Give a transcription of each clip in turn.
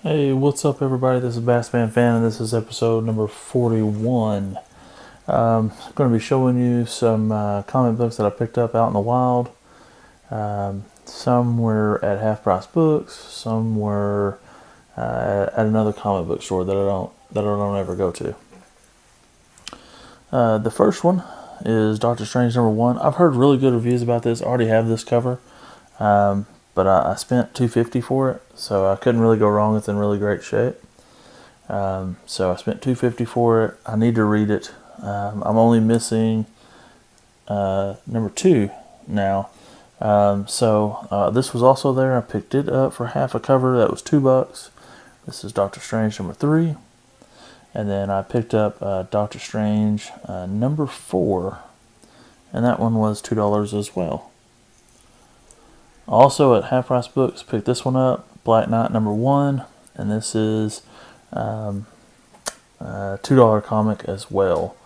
Hey, what's up, everybody? This is Bassman Fan, and this is episode number 41. I'm going to be showing you some comic books that I picked up out in the wild. Some were at Half Price Books, some were at another comic book store that I don't ever go to. The first one is Doctor Strange number 1. I've heard really good reviews about this. I already have this cover. But I spent $2.50 for it, so I couldn't really go wrong. It's in really great shape. So I spent $2.50 for it. I need to read it. I'm only missing number 2 now. This was also there. I picked it up for half a cover. That was $2. This is Doctor Strange number 3. And then I picked up Doctor Strange number 4. And that one was $2 as well. Also at Half Price Books, picked this one up, Black Knight number 1, and this is $2 comic as well.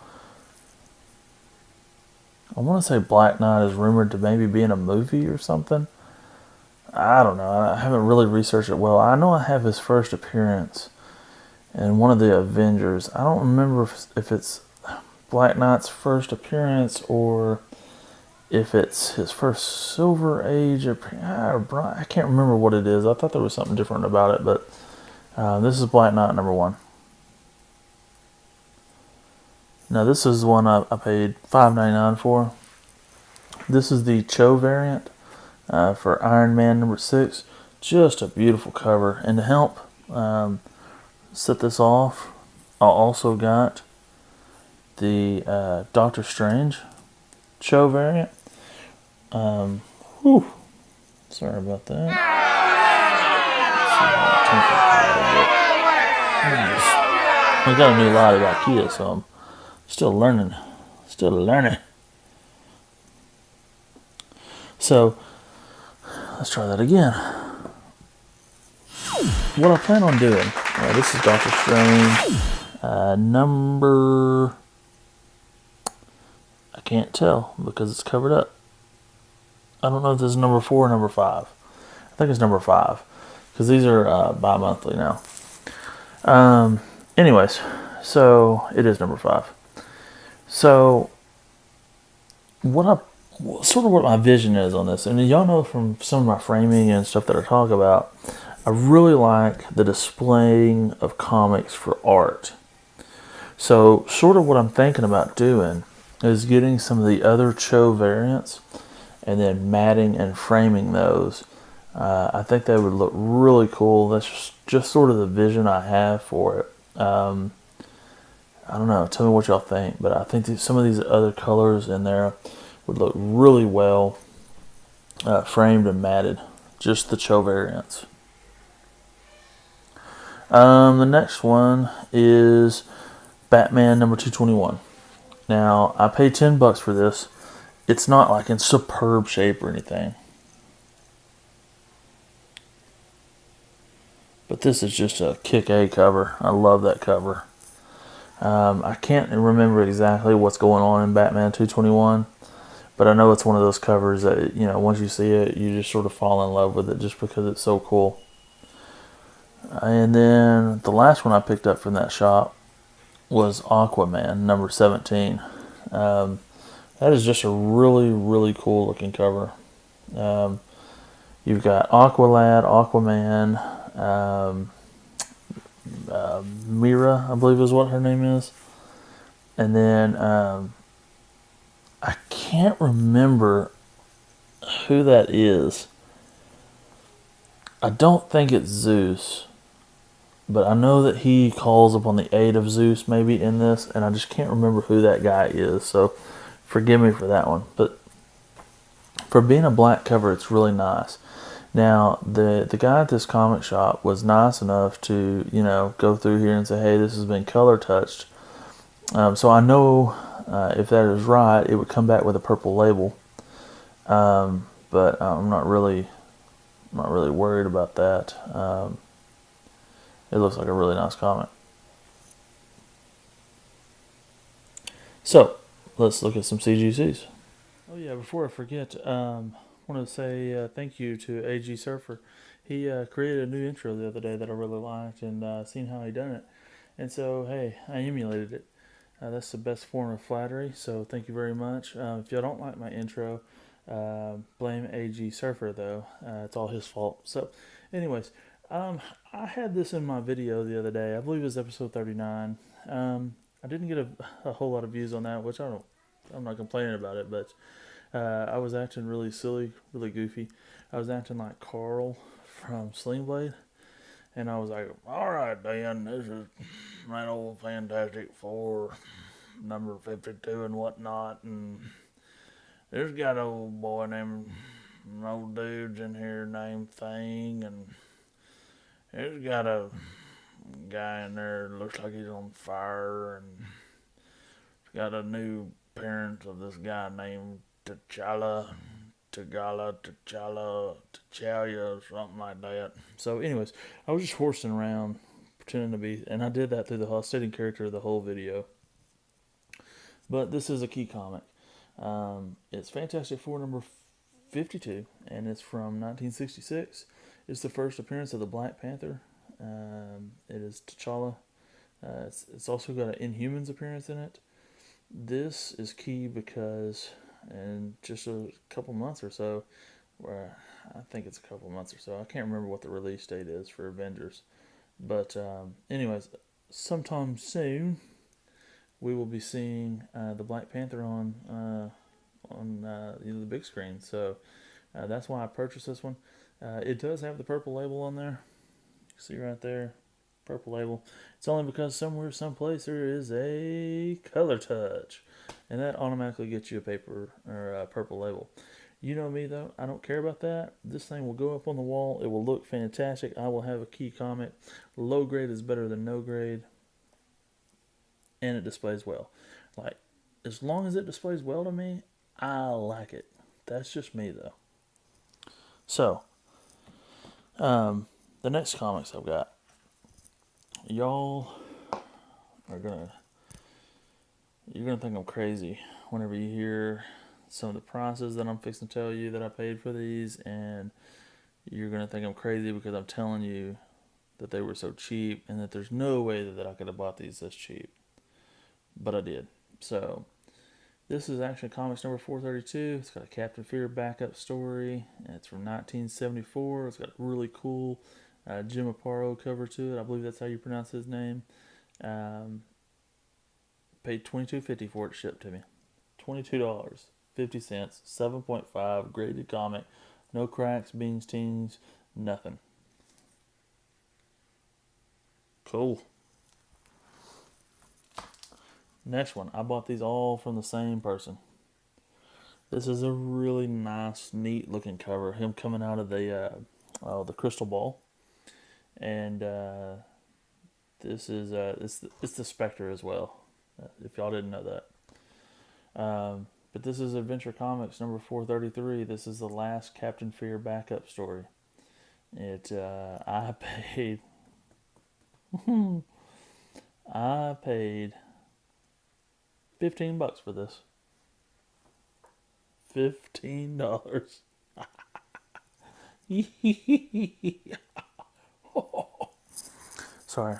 I want to say Black Knight is rumored to maybe be in a movie or something. I don't know. I haven't really researched it well. I know I have his first appearance in one of the Avengers. I don't remember if it's Black Knight's first appearance or if it's his first Silver Age or I can't remember what it is. I thought there was something different about it, but this is Black Knight number 1. Now this is one I paid $5.99 for. This is the Cho variant for Iron Man number 6. Just a beautiful cover. And to help set this off, I also got the Doctor Strange Cho variant. Sorry about that. I got a new light at IKEA, so I'm still learning. So, let's try that again. What I plan on doing, this is Doctor Strange, number, I can't tell because it's covered up. I don't know if this is number 4 or number 5. I think it's number 5 because these are bi-monthly now. Anyways, so it is number 5. So what my vision is on this, and y'all know from some of my framing and stuff that I talk about, I really like the displaying of comics for art. So sort of what I'm thinking about doing is getting some of the other Cho variants and then matting and framing those. I think that would look really cool. That's just sort of the vision I have for it. I don't know. Tell me what y'all think. But I think some of these other colors in there would look really well framed and matted. Just the Cho variants. The next one is Batman number 221. Now, I paid $10 for this. It's not like in superb shape or anything. But this is just a kick-A cover. I love that cover. I can't remember exactly what's going on in Batman 221. But I know it's one of those covers that, once you see it, you just sort of fall in love with it just because it's so cool. And then the last one I picked up from that shop was Aquaman number 17. That is just a really, really cool looking cover. You've got Aqualad, Aquaman, Mira, I believe is what her name is. And then I can't remember who that is. I don't think it's Zeus. But I know that he calls upon the aid of Zeus maybe in this. And I just can't remember who that guy is. So forgive me for that one. But for being a black cover, it's really nice. Now, the guy at this comic shop was nice enough to, go through here and say, hey, this has been color touched. So I know if that is right, it would come back with a purple label. But I'm not really worried about that. It looks like a really nice comic. So, let's look at some CGCs. Oh yeah, before I forget, I want to say thank you to AG Surfer. he created a new intro the other day that I really liked, and seen how he done it. And so, hey, I emulated it. That's the best form of flattery, so thank you very much. If y'all don't like my intro, blame AG Surfer, though. It's all his fault. So, anyways, I had this in my video the other day. I believe it was episode 39. I didn't get a whole lot of views on that, which I'm not complaining about it, but I was acting really silly, really goofy. I was acting like Carl from Sling Blade. And I was like, all right, Dan, this is that old Fantastic Four, number 52 and whatnot. And there's got an old boy named, old dudes in here named Thing. And there's got a guy in there that looks like he's on fire. And it's got a new appearance of this guy named T'Challa. T'Challa, something like that. So, anyways, I was just horsing around, pretending to be, and I did that through the whole, stating character the whole video. But this is a key comic. It's Fantastic Four number 52, and it's from 1966. It's the first appearance of the Black Panther. It is T'Challa. It's also got an Inhumans appearance in it. This is key because in just a couple months or so, where I think it's a couple months or so, I can't remember what the release date is for Avengers, but anyways, sometime soon we will be seeing the Black Panther on the big screen. So that's why I purchased this one. It does have the purple label on there. You can see right there, purple label. It's only because someplace there is a color touch, and that automatically gets you a paper or a purple label. You know me though, I don't care about that. This thing will go up on the wall. It will look fantastic. I will have a key comment. Low grade is better than no grade, and it displays well. Like, as long as it displays well to me, I like it. That's just me though. So, the next comics I've got, y'all are you're gonna think I'm crazy whenever you hear some of the prices that I'm fixing to tell you that I paid for these, and you're gonna think I'm crazy because I'm telling you that they were so cheap and that there's no way that I could have bought these this cheap, but I did. So this is actually comics number 432. It's got a Captain Fear backup story, and it's from 1974. It's got a really cool Jim Aparo cover to it. I believe that's how you pronounce his name. Paid $22.50 for it shipped to me. $22.50, 7.5 graded comic, no cracks, beans, teens, nothing. Cool. Next one, I bought these all from the same person. This is a really nice, neat looking cover. Him coming out of the crystal ball, and this is it's the Spectre as well. If y'all didn't know that. But this is Adventure Comics number 433. This is the last Captain Fear backup story. I paid I paid $15 for this. $15. Sorry.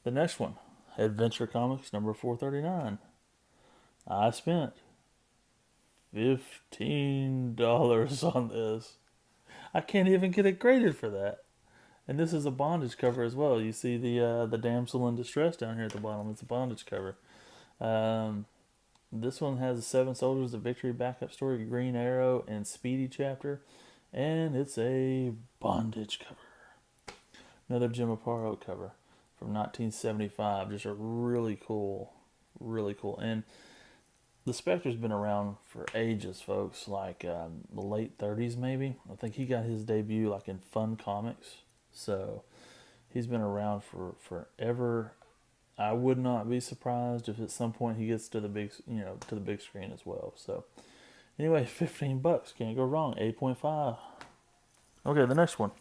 The next one, Adventure Comics number 439. I spent $15 on this. I can't even get it graded for that. And this is a bondage cover as well. You see the damsel in distress down here at the bottom. It's a bondage cover. This one has the Seven Soldiers of Victory backup story, Green Arrow, and Speedy chapter. And it's a bondage cover. Another Jim Aparo cover from 1975. Just a really cool. And the Spectre's been around for ages, folks. Like the late 30s, maybe. I think he got his debut like in Fun Comics. So he's been around for forever. I would not be surprised if at some point he gets to the big screen as well. So anyway, $15, can't go wrong. 8.5. Okay, the next one.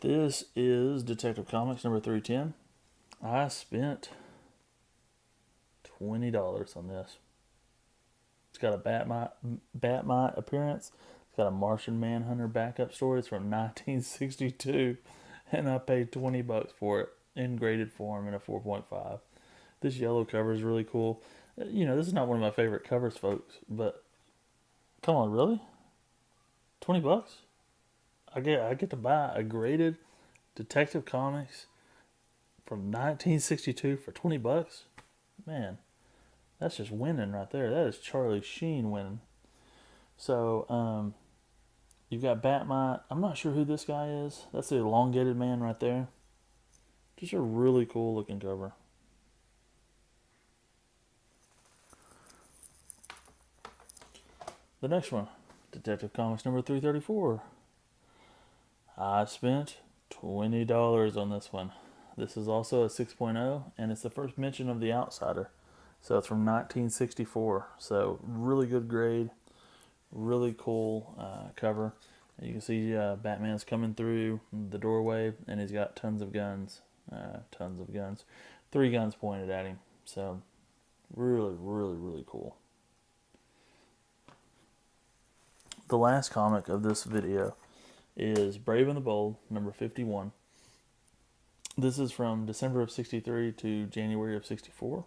This is Detective Comics number 310. I spent $20 on this. It's got a Batmite appearance. It's got a Martian Manhunter backup story. It's from 1962, and I paid $20 for it in graded form in a 4.5. This yellow cover is really cool. This is not one of my favorite covers, folks, but come on, really? $20? I get to buy a graded Detective Comics from 1962 for $20? Man, that's just winning right there. That is Charlie Sheen winning. So, you've got Batmite. I'm not sure who this guy is. That's the elongated man right there. Just a really cool looking cover. The next one, Detective Comics number 334. I spent $20 on this one. This is also a 6.0, and it's the first mention of the Outsider. So it's from 1964. So really good grade, really cool cover. And you can see Batman's coming through the doorway, and he's got tons of guns. 3 guns pointed at him. So really, really, really cool. The last comic of this video is Brave and the Bold, number 51. This is from December of 63 to January of 64.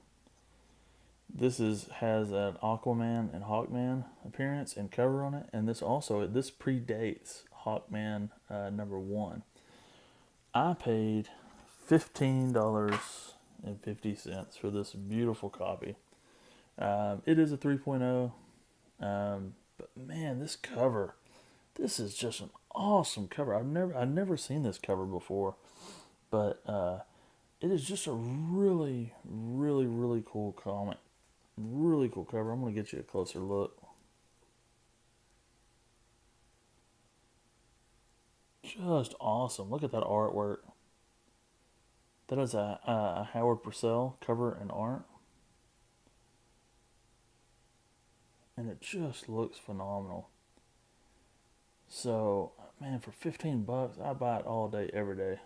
This has an Aquaman and Hawkman appearance and cover on it, and this predates Hawkman number 1. I paid $15.50 for this beautiful copy. It is a 3.0, but man, this cover, this is just an awesome cover. I've never seen this cover before, but it is just a really, really, really cool comic. Really cool cover. I'm going to get you a closer look. Just awesome. Look at that artwork. That is a Howard Purcell cover and art. And it just looks phenomenal. So, man, for $15, I buy it all day, every day.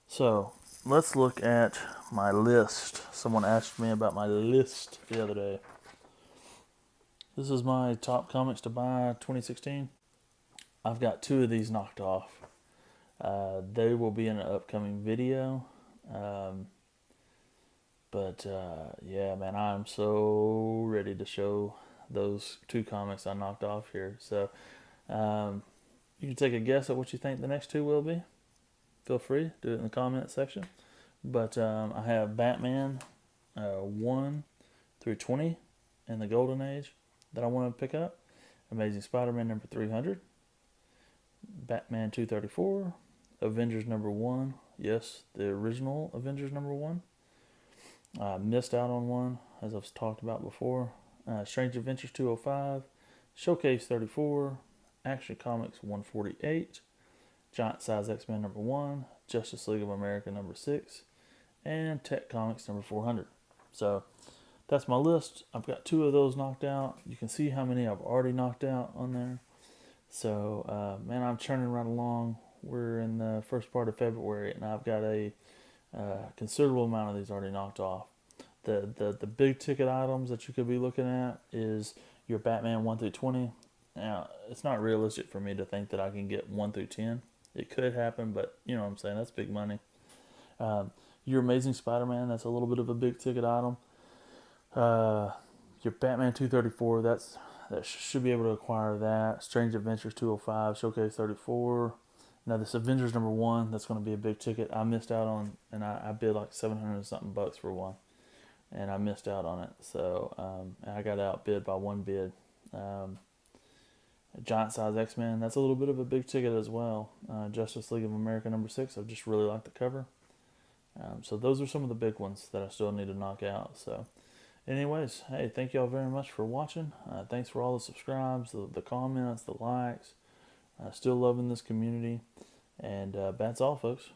So, let's look at my list. Someone asked me about my list the other day. This is my top comics to buy 2016. I've got 2 of these knocked off. They will be in an upcoming video. Yeah, man, I'm so ready to show those 2 comics I knocked off here. So, you can take a guess at what you think the next 2 will be. Feel free, do it in the comment section. But I have Batman 1 through 20 in the Golden Age that I want to pick up. Amazing Spider-Man number 300. Batman 234. Avengers number 1. Yes, the original Avengers number 1. Missed out on one, as I've talked about before. Strange Adventures 205. Showcase 34. Action Comics 148. Giant Size X-Men number 1, Justice League of America number 6, and Tech Comics number 400. So that's my list. I've got 2 of those knocked out. You can see how many I've already knocked out on there. So, man, I'm churning right along. We're in the first part of February, and I've got a considerable amount of these already knocked off. The big ticket items that you could be looking at is your Batman 1 through 20. Now, it's not realistic for me to think that I can get 1 through 10. It could happen, but you know what I'm saying, that's big money. Your Amazing Spider-Man, that's a little bit of a big ticket item. Your Batman 234, that should be able to acquire that. Strange Adventures 205, Showcase 34. Now this Avengers number 1, that's going to be a big ticket. I missed out on, and I bid like $700 something bucks for one, and I missed out on it. So I got outbid by 1 bid. Giant Size X-Men, that's a little bit of a big ticket as well. Justice League of America number 6, I just really like the cover. So those are some of the big ones that I still need to knock out. So anyways, hey, thank y'all very much for watching. Thanks for all the subscribes, the comments, the likes. Still loving this community. And that's all, folks.